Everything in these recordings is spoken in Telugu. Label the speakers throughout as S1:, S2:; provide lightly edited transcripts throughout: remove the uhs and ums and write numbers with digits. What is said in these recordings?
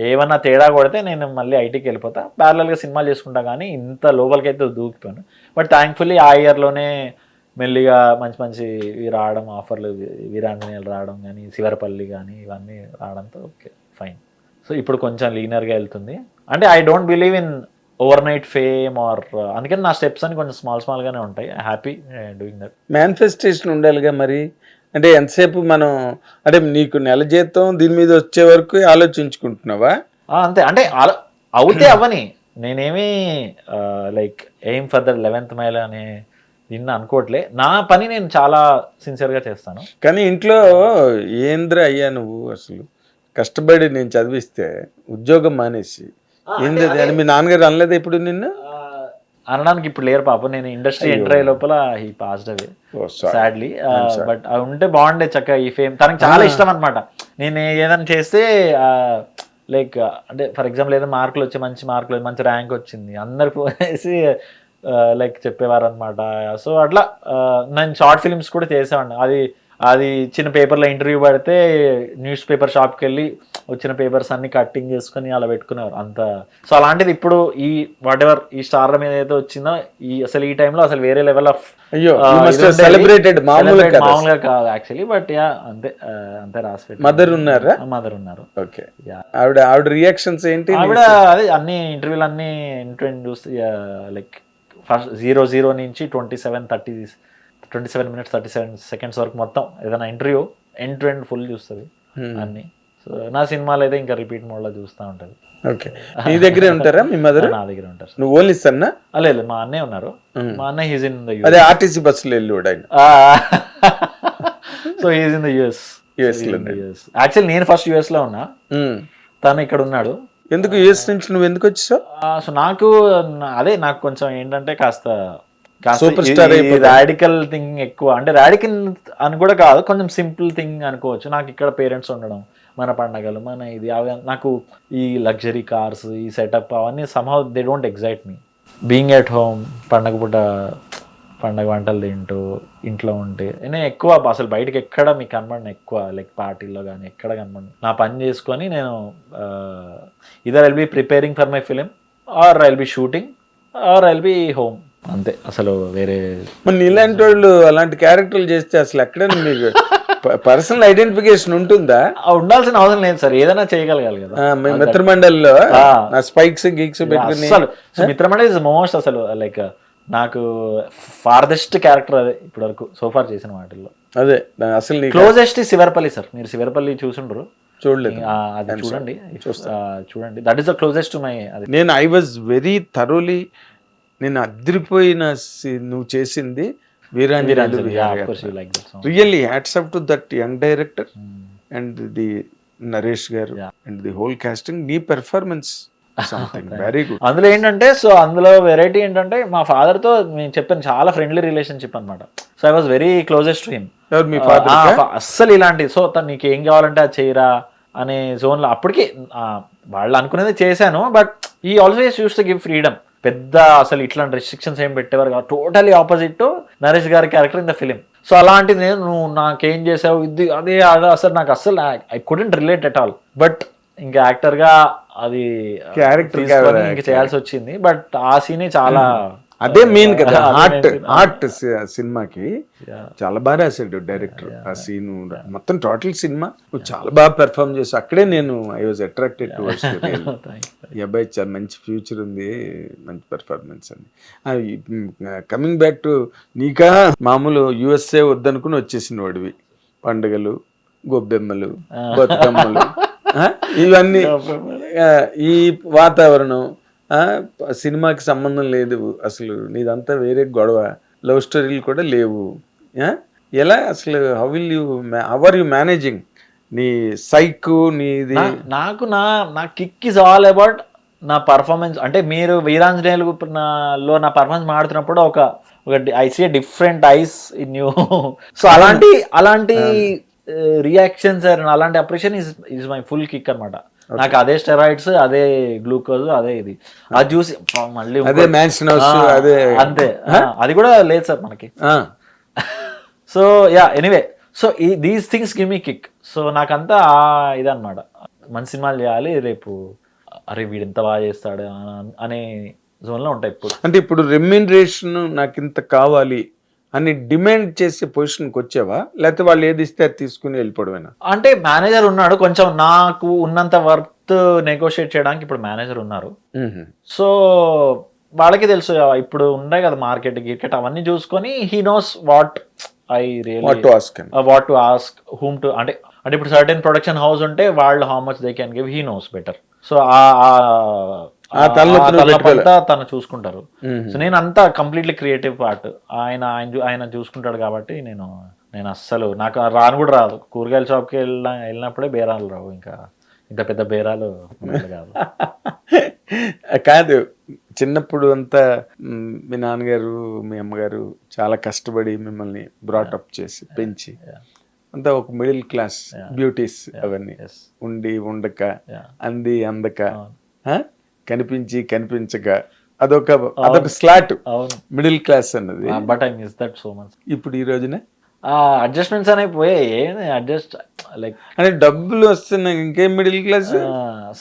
S1: ఏమన్నా తేడా కొడితే నేను మళ్ళీ ఐటీకి వెళ్ళిపోతా, ప్యారలల్గా సినిమాలు చేసుకుంటా. కానీ ఇంత లోపలికి అయితే దూకిపోయాను. బట్ థ్యాంక్ఫుల్లీ ఆ ఇయర్లోనే మెల్లిగా మంచి మంచి రావడం, ఆఫర్లు, వీరాంజనేయులు రావడం కానీ, శివరపల్లి కానీ ఇవన్నీ రావడంతో ఓకే ఫైన్. సో ఇప్పుడు కొంచెం లీనర్గా వెళ్తుంది. అంటే I don't believe in overnight fame or, అందుకని నా స్టెప్స్ అని కొంచెం స్మాల్గానే ఉంటాయి. Happy doing that.
S2: మేనిఫెస్టేషన్ ఉండాలిగా మరి. అంటే ఎంతసేపు మనం, అంటే నీకు నెల జీతం దీని మీద వచ్చే వరకు ఆలోచించుకుంటున్నావా?
S1: అంతే. అంటే అవుతే అవ్వని, నేనేమి like aim for the 11th mile అనే దీన్ని అనుకోవట్లే. నా పని నేను చాలా సిన్సియర్గా చేస్తాను.
S2: కానీ ఇంట్లో ఏంద్ర అయ్యా నువ్వు అసలు కష్టపడి నేను చదివిస్తే ఉద్యోగం మానేసి ఏంది అని మీ నాన్నగారు అనలేదు ఇప్పుడు నిన్ను?
S1: అనడానికి ఇప్పుడు లేరు పాపం. నేను ఇండస్ట్రీ ఎంటర్ అయ్యే లోపల ఈ పాస్డ్ అవే సాడ్లీ. బట్ అవి ఉంటే బాగుండే చక్కగా. ఈ ఫేమ్ తనకి చాలా ఇష్టం అనమాట. నేను ఏదైనా చేస్తే లైక్ అంటే ఫర్ ఎగ్జాంపుల్ ఏదైనా మార్కులు వచ్చి, మంచి మార్కులు, మంచి ర్యాంక్ వచ్చింది, అందరు పోసి లైక్ చెప్పేవారు అనమాట. సో అట్లా నేను షార్ట్ ఫిల్మ్స్ కూడా చేసేవాడిని. అది చిన్న పేపర్లో ఇంటర్వ్యూ పడితే న్యూస్ పేపర్ షాప్కి వెళ్ళి వచ్చిన పేపర్స్ అన్ని కట్టింగ్ చేసుకుని అలా పెట్టుకునేవారు అంత. సో అలాంటిది ఇప్పుడు ఈ వాట్ ఎవర్ ఈ స్టార్ మీద ఏదైతే వచ్చిందో అసలు ఈ టైంలో అసలు వేరే లెవెల్ ఆఫ్
S2: సెలబ్రేటెడ్,
S1: మామూలుగా కాదు యాక్చువల్లీ. బట్ యా అంతే రాసి.
S2: మదర్ ఉన్నారా?
S1: మదర్ ఉన్నారు.
S2: ఓకే. ఆవిడ రియాక్షన్స్ ఏంటి?
S1: ఆవిడ అదే అన్ని ఇంటర్వ్యూలు అన్ని చూస్తే లైక్ ఫస్ట్ 00 నుంచి 27 minutes 37 seconds వరకు మొత్తం ఏదైనా interview end to end full చూస్తుంది అన్ని. సో నా సినిమాలు అయితే ఇంకా రిపీట్ మోడ్లో చూస్తూ ఉంటుంది.
S2: ఓకే. నీ దగ్గరే ఉంటారా మీ మదర్?
S1: నా దగ్గర ఉంటారు.
S2: నువ్వు ఓన్లీ సన్నా?
S1: లేదు, మా అన్నయ్య ఉన్నారు. మా అన్నయ్య హీజ్ ఇన్ ద
S2: అదే ఆర్టీసీ బస్సులో వెళ్ళి ఆయన.
S1: So he's in the US. Actually నేను ఫస్ట్ యుఎస్ లో ఉన్నా, తను ఇక్కడ ఉన్నాడు.
S2: ఎందుకు యుఎస్ నుంచి నువ్వు ఎందుకు వచ్చావు?
S1: సో నాకు నాకు కొంచెం ఏంటంటే కాస్త
S2: సూపర్ స్టార్
S1: రాడికల్ థింగ్ ఎక్కువ. అంటే రాడికల్ అని కూడా కాదు, కొంచెం సింపుల్ థింగ్ అనుకోవచ్చు. నాకు ఇక్కడ పేరెంట్స్ ఉండడం, మన పండగలు, మన ఇది అవి, నాకు ఈ లగ్జరీ కార్స్, ఈ సెటప్ అవన్నీ somehow they don't excite me. Being at home, పండగ పూట పండగ వంటలు తింటూ ఇంట్లో ఉంటే నేను ఎక్కువ అసలు బయటకు ఎక్కడ మీకు కనబడిన ఎక్కువ లైక్ పార్టీల్లో కానీ ఎక్కడ కనబడి నా పని చేసుకొని నేను ఇదర్ I'll be preparing for my film or I'll be shooting or I'll be home, అంతే. అసలు వేరే
S2: ఇలాంటి వాళ్ళు అలాంటి క్యారెక్టర్లు చేస్తే అసలు ఎక్కడైనా మీకు పర్సనల్ ఐడెంటిఫికేషన్ ఉంటుందా?
S1: ఉండాల్సిన అవసరం లేదు సార్, ఏదైనా చేయగలగాలి కదా.
S2: మిత్రమండలిలో స్పైక్స్ గీక్స్ పెట్టుకుని
S1: అసలు మిత్రమండలి ఇస్ మోస్ట్ అసలు లైక్ నాకు ఫార్దెస్ట్ క్యారెక్టర్ అదే ఇప్పటి వరకు సోఫార్ చేసిన వాటిల్లో.
S2: అదే అసలు
S1: క్లోజెస్ట్ శివరపల్లి సార్. మీరు శివరపల్లి చూసుండ్రు?
S2: చూడలేదు.
S1: అది చూడండి. That is the closest to my.
S2: నేను ఐ వాజ్ వెరీ థరోలీ, నేను అదిరిపోయిన నువ్వు చేసింది Veeranjaneyulu. Really hats off to that young director and the Naresh గారు అండ్ ది హోల్ కాస్టింగ్. నీ పెర్ఫార్మెన్స్ వెరీ గుడ్.
S1: అందులో ఏంటంటే అందులో వెరైటీ ఏంటంటే మా ఫాదర్ తో నేను చెప్పాను చాలా ఫ్రెండ్లీ రిలేషన్షిప్ అనమాట. So I was very closest to him. అస్సలు ఇలాంటి సో తను నీకు ఏం కావాలంటే అది చేయరా అనే జోన్ లో అప్పటికి వాళ్ళు అనుకునేది చేశాను. బట్ ఈ always use to give freedom. పెద్ద అసలు ఇట్లాంటి రెస్ట్రిక్షన్స్ ఏం పెట్టేవారు కాదు. టోటలీ ఆపోజిట్ టు నరేష్ గారి character in the film. So అలాంటిది నేను నువ్వు నాకేం చేసావు ఇది అదే అసలు నాకు అసలు I couldn't relate at all. But ఇంకా యాక్టర్ గా అది
S2: క్యారెక్టర్
S1: చేయాల్సి వచ్చింది. బట్ ఆ సీనే చాలా
S2: అదే మెయిన్ కదా. ఆర్ట్ సినిమాకి చాలా బాగా రాశాడు డైరెక్టర్. ఆ సీన్ మొత్తం టోటల్ సినిమా చాలా బాగా పెర్ఫార్మ్ చేసి అక్కడే నేను ఐ వాజ్ అట్రాక్టెడ్ టువర్డ్స్. ఈ అబ్బాయి చాలా మంచి ఫ్యూచర్ ఉంది, మంచి పెర్ఫార్మెన్స్ అని. కమింగ్ బ్యాక్ టు నీకా మామూలు యుఎస్ఏ వద్దనుకుని వచ్చేసిన వాడివి. పండుగలు, గొబ్బెమ్మలు, బతుకమ్మలు ఇవన్నీ, ఈ వాతావరణం, సినిమాకి సంబంధం లేదు అసలు. నీదంతా వేరే గొడవ, లవ్ స్టోరీలు కూడా లేవు. ఎలా అసలు హౌ ఆర్ యూ మేనేజింగ్ నీ సైకు నీది?
S1: నాకు నా కిక్ ఇస్ ఆల్ అబౌట్ నా పర్ఫార్మెన్స్. అంటే మీరు వీరాంజనేయులు లో నా పర్ఫార్మెన్స్ మాడుతున్నప్పుడు ఒక I see different eyes in you. So అలాంటి రియాక్షన్స్ అలాంటి appreciation is my full kick అనమాట. నాకు అదే స్టెరాయిడ్స్, అదే గ్లూకోజ్, అదే ఇది అది చూసి మళ్ళీ అంతే. అది కూడా లేదు సార్ మనకి. So yeah anyway, so these things give me kick. So నాకంతా ఇదన్నమాట. మంచి సినిమాలు చేయాలి, రేపు అరే వీడు ఎంత బాగా చేస్తాడు అనే జోన్లో ఉంటాయి ఇప్పుడు.
S2: అంటే ఇప్పుడు రెమ్యూనరేషన్ నాకు ఇంత కావాలి అని డిమాండ్ చేసే పొజిషన్కి వచ్చావా, లేకపోతే వాళ్ళు ఏది ఇస్తే అది తీసుకుని వెళ్ళిపోవడమేనా?
S1: అంటే మేనేజర్ ఉన్నాడు, కొంచెం నాకు ఉన్నంత వర్త్ నెగోషియేట్ చేయడానికి ఇప్పుడు మేనేజర్ ఉన్నారు. సో వాళ్ళకి తెలుసు ఇప్పుడు ఉండే కదా మార్కెట్ గిర్కెట్ అవన్నీ చూసుకొని he knows what I really what to ask whom to. అంటే ఇప్పుడు సర్టెన్ ప్రొడక్షన్ హౌస్ ఉంటే వాళ్ళు how much they can give, he knows better. So తను చూసుకుంటారు. సో నేను అంతా కంప్లీట్లీ క్రియేటివ్ పార్ట్ ఆయన చూసుకుంటాడు కాబట్టి నేను అస్సలు నాకు రాను కూడా రాదు. కూరగాయల షాప్కి వెళ్ళినప్పుడే బేరాలు రావు, ఇంకా పెద్ద బేరాలు కాదు.
S2: కాదు, చిన్నప్పుడు అంతా మీ నాన్నగారు మీ అమ్మగారు చాలా కష్టపడి మిమ్మల్ని బ్రాటప్ చేసి పెంచి అంతా ఒక మిడిల్ క్లాస్ బ్యూటీస్ అవన్నీ ఉండి ఉండక అంది అందక కనిపించి కనిపించక అదొక స్లాట్ మిడిల్ క్లాస్ అన్నది.
S1: But I miss that so much.
S2: ఇప్పుడు ఈ రోజున
S1: అడ్జస్ట్మెంట్స్ అనేవి పోయాయి, అడ్జస్ట్ లైక్
S2: అంటే డబ్బులు వస్తున్నాయి ఇంకేం మిడిల్ క్లాస్.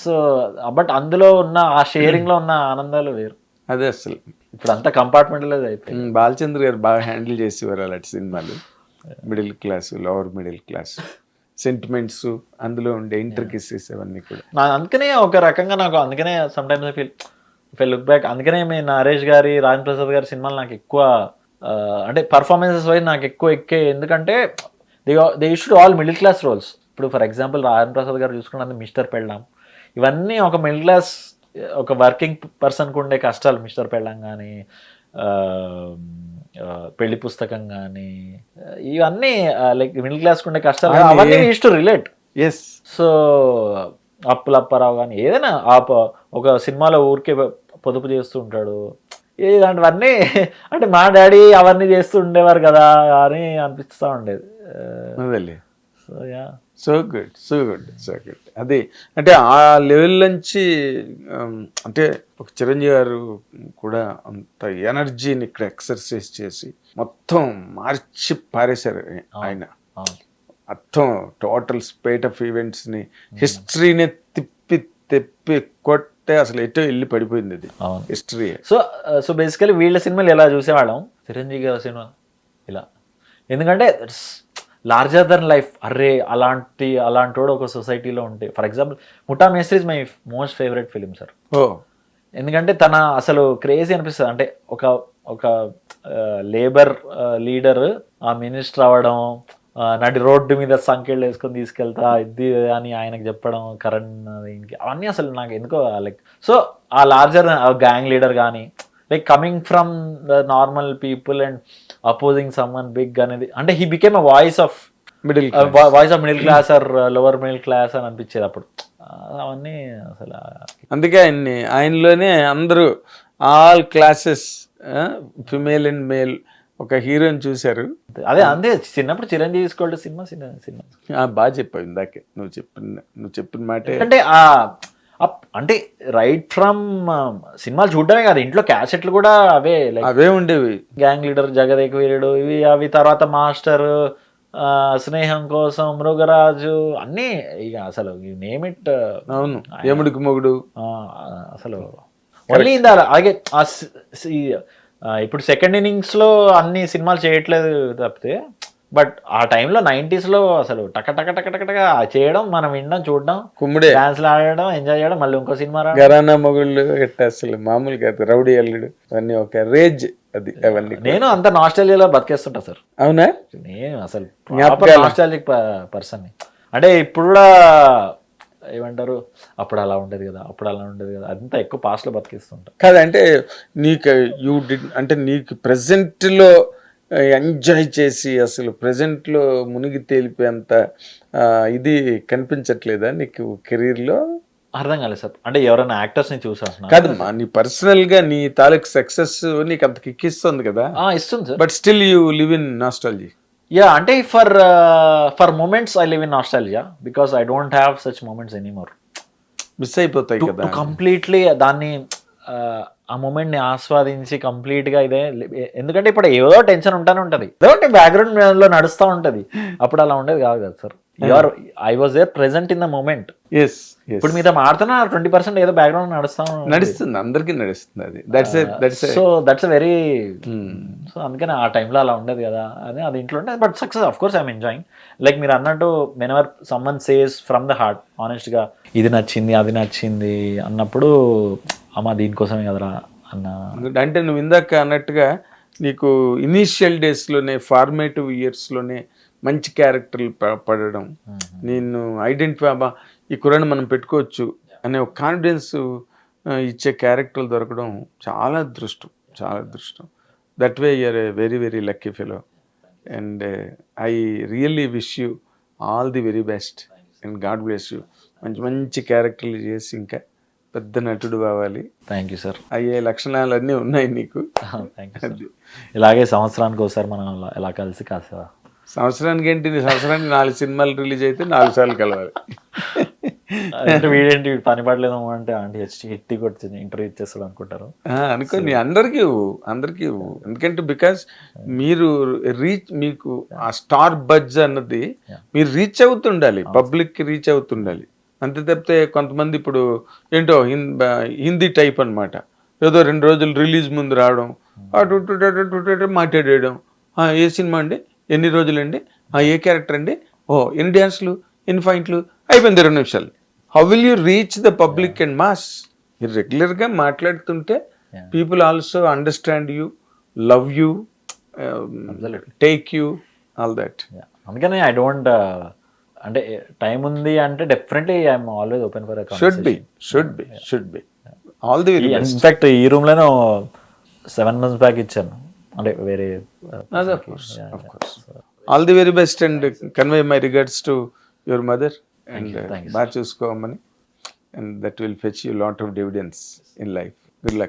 S1: సో బట్ అందులో ఉన్న ఆ షేరింగ్ లో ఉన్న ఆనందాలు వేరు.
S2: అదే అసలు
S1: ఇప్పుడు అంతా కంపార్ట్మెంట్ లేదు అయిపోయింది.
S2: బాలచంద్ర గారు బాగా హ్యాండిల్ చేసేవారు అలాంటి సినిమాలు. Middle class, lower middle class sentiments, అందులో ఉండే ఇంటర్కిసెస్ అవన్నీ కూడా.
S1: అందుకనే ఒక రకంగా నాకు అందుకనే some times I feel look back, అందుకనే మీ నరేష్ గారి, రాజేంద్ర ప్రసాద్ గారి సినిమాలు నాకు ఎక్కువ అంటే పర్ఫార్మెన్సెస్ వైజ్ నాకు ఎక్కువ ఎక్కే. ఎందుకంటే they issued all middle class roles. ఇప్పుడు ఫర్ ఎగ్జాంపుల్ రాజేంద్ర ప్రసాద్ గారు చూసుకున్నది మిస్టర్ పెళ్ళాం, ఇవన్నీ ఒక మిడిల్ క్లాస్ ఒక వర్కింగ్ పర్సన్కి ఉండే కష్టాలు. మిస్టర్ పెళ్ళాం కానీ, పెళ్లి పుస్తకం కానీ, ఇవన్నీ లైక్ మిడిల్ క్లాస్కి ఉండే కష్టాలు, అవన్నీ use to relate.
S2: Yes.
S1: So Appulapparao కానీ ఏదైనా ఒక సినిమాలో ఊరికే పొదుపు చేస్తూ ఉంటాడు, ఇలాంటివన్నీ అంటే మా డాడీ అవన్నీ చేస్తూ ఉండేవారు కదా అని అనిపిస్తూ ఉండేది. So yeah,
S2: so good. అది అంటే ఆ లెవెల్ నుంచి అంటే ఒక చిరంజీవి గారు కూడా అంత ఎనర్జీని ఇక్కడ ఎక్సర్సైజ్ చేసి మొత్తం మార్చి పారేశారు ఆయన. మొత్తం టోటల్ స్పేట్ ఆఫ్ ఈవెంట్స్ని, హిస్టరీని తెప్పి కొట్టే అసలు ఎటో వెళ్ళి పడిపోయింది అది హిస్టరీ.
S1: సో బేసికలీ వీళ్ళ సినిమాలు ఎలా చూసేవాళ్ళం, చిరంజీవి గారి సినిమా ఇలా, ఎందుకంటే లార్జర్ దెన్ లైఫ్. అర్రే అలాంటి వాడు ఒక సొసైటీలో ఉంటే, ఫర్ ఎగ్జాంపుల్ ముఠా మేస్త్రి is my most favourite film sir. ఎందుకంటే తన అసలు క్రేజీ అనిపిస్తుంది. అంటే ఒక లేబర్ లీడర్ ఆ మినిస్టర్ అవ్వడం, నడి రోడ్డు మీద సంఖ్యలు వేసుకొని తీసుకెళ్తా ఇది అని ఆయనకు చెప్పడం, కరణ్ అవన్నీ అసలు నాకు ఎందుకో లైక్. సో ఆ లార్జర్ గ్యాంగ్ లీడర్ కానీ, like coming from the normal people and opposing someone big అనేది, అంటే he became a voice of middle class or lower middle class అని అనిపించేది అప్పుడు. అవన్నీ అసలు
S2: అందుకే ఆయనలోనే అందరూ all classes, female and male ఒక హీరోని చూశారు.
S1: అదే అంతే చిన్నప్పుడు చిరంజీవి తీసుకోవాలి సినిమా
S2: బాగా చెప్పావు ఇందాకే నువ్వు చెప్పిన మాట.
S1: అంటే రైట్ ఫ్రమ్ సినిమాలు చూడడమే కాదు, ఇంట్లో క్యాసెట్లు కూడా అవే
S2: ఉండేవి.
S1: గ్యాంగ్ లీడర్, జగదేక వీరుడు, ఇవి అవి, తర్వాత మాస్టర్, స్నేహం కోసం, మృగరాజు, అన్నీ ఇక అసలు నేమ్ ఇట్.
S2: అవును, యముడికి మొగుడు
S1: అసలు ఓన్లీ అలాగే. ఇప్పుడు సెకండ్ ఇన్నింగ్స్లో అన్ని సినిమాలు చేయట్లేదు తప్పితే, బట్ ఆ టైంలో 90s అసలు టక చేయడం, మనం వినడం, చూడడం,
S2: కుమ్ముడే
S1: డాన్స్లు ఆడడం, ఎంజాయ్ చేయడం, మళ్ళీ ఇంకో సినిమా
S2: గరానా మొగుళ్ళు అసలు మామూలుగా రౌడీ అల్లుడు అవన్నీ ఒక రేంజ్ అది. అవన్నీ
S1: నేను అంత నాస్టాలజియాలో బతికేస్తుంటా సార్.
S2: అవునా?
S1: నేను అసలు నాస్టాలజిక్ పర్సన్. అంటే ఇప్పుడు కూడా ఏమంటారు, అప్పుడు అలా ఉండేది కదా, అంతా ఎక్కువ పాస్ట్లో బతికిస్తుంటా.
S2: కాదంటే నీకు ప్రెసెంట్లో ఎంజాయ్ చేసి అసలు ప్రెసెంట్లో మునిగి తేలిపోయేంత ఇది కనిపించట్లేదా నీకు కెరీర్లో?
S1: అర్థం కాలేదు సార్. అంటే ఎవరైనా యాక్టర్స్ని చూసాను
S2: కాదమ్మా, నీ పర్సనల్గా నీ తాలూకు సక్సెస్ నీకు అంత కిక్కిస్తుంది కదా?
S1: ఇస్తుంది sir.
S2: But still you live in nostalgia.
S1: Yeah, అంటే for moments I live in nostalgia because I don't have such moments anymore.
S2: Miss అయిపోతాయి కదా
S1: కంప్లీట్లీ దాన్ని, ఆ మూమెంట్ని ఆస్వాదించి కంప్లీట్గా ఇదే. ఎందుకంటే ఇప్పుడు ఏదో టెన్షన్ ఉంటానే ఉంటుంది, ఏదో బ్యాక్గ్రౌండ్ లో నడుస్తూ ఉంటుంది. అప్పుడు అలా ఉండేది కాదు కదా sir. You're I was there present in the moment.
S2: Yes
S1: ఇప్పుడు మీతో మాడుతున్నా 20% ఏదో బ్యాక్గ్రౌండ్
S2: నడుస్తుంది, అందరికీ నడుస్తుంది అది.
S1: సో దట్స్ వెరీ, సో అందుకని ఆ టైంలో అలా ఉండేది కదా అని అది ఇంట్లో ఉండేది. But success of course I'm enjoying. Like మీరు అన్నట్టు whenever someone says from the heart ఆనెస్ట్గా ఇది నచ్చింది అది నచ్చింది అన్నప్పుడు అమ్మ దీనికోసమే కదరా అన్న.
S2: అంటే నువ్వు ఇందాక అన్నట్టుగా నీకు ఇనీషియల్ డేస్లోనే ఫార్మేటివ్ ఇయర్స్లోనే మంచి క్యారెక్టర్లు పడడం, నేను ఐడెంటిఫై ఈ కురాన్ని మనం పెట్టుకోవచ్చు అనే ఒక కాన్ఫిడెన్స్ ఇచ్చే క్యారెక్టర్లు దొరకడం చాలా అదృష్టం, చాలా అదృష్టం. That way you're a very very lucky fellow and I really wish you all the very best and God bless you. మంచి మంచి క్యారెక్టర్లు చేసి ఇంకా పెద్ద నటుడు కావాలి.
S1: Thank you sir.
S2: అయ్యే లక్షణాలు అన్నీ ఉన్నాయి నీకు.
S1: ఇలాగే సంవత్సరానికి ఒకసారి మనం ఎలా కలిసి కాస్త
S2: సంవత్సరానికి ఏంటి, సంవత్సరానికి 4 సినిమాలు రిలీజ్ అయితే 4 సార్లు కలవాలి.
S1: అంటే వీడేంటి పని పడలేదు అంటే ఆంటీ హిట్టి కొట్టి ఇంటర్వ్యూ ఇచ్చేస్తాడు అనుకుంటారు.
S2: అనుకోని అందరికీ ఇవ్వు. ఎందుకంటే బికాస్ మీరు మీకు ఆ స్టార్ బజ్ అన్నది మీరు రీచ్ అవుతుండాలి, పబ్లిక్కి రీచ్ అవుతుండాలి. అంతే తప్పితే కొంతమంది ఇప్పుడు ఏంటో హిందీ టైప్ అనమాట, ఏదో 2 రోజులు రిలీజ్ ముందు రావడం, మాట్లాడేయడం, ఏ సినిమా అండి, ఎన్ని రోజులండి, ఏ క్యారెక్టర్ అండి, ఎన్ని డ్యాన్స్లు, ఎన్ని ఫైట్లు, అయిపోయింది 2 నిమిషాలు. How will you reach the public and mass? మీరు రెగ్యులర్గా మాట్లాడుతుంటే people also understand you, love you, take you, all that.
S1: అందుకని ఐ డోంట్ అంటే టైం ఉంది అంటే definitely I'm always open for
S2: should be all the very best.
S1: In fact ఈ రూమ్లోనే 7 months బ్యాక్ ఇచ్చాను, అంటే వేరే.
S2: All the very best and convey my regards to your mother and బాగా చూసుకోమని, and that will fetch you lot of dividends in life. Good luck.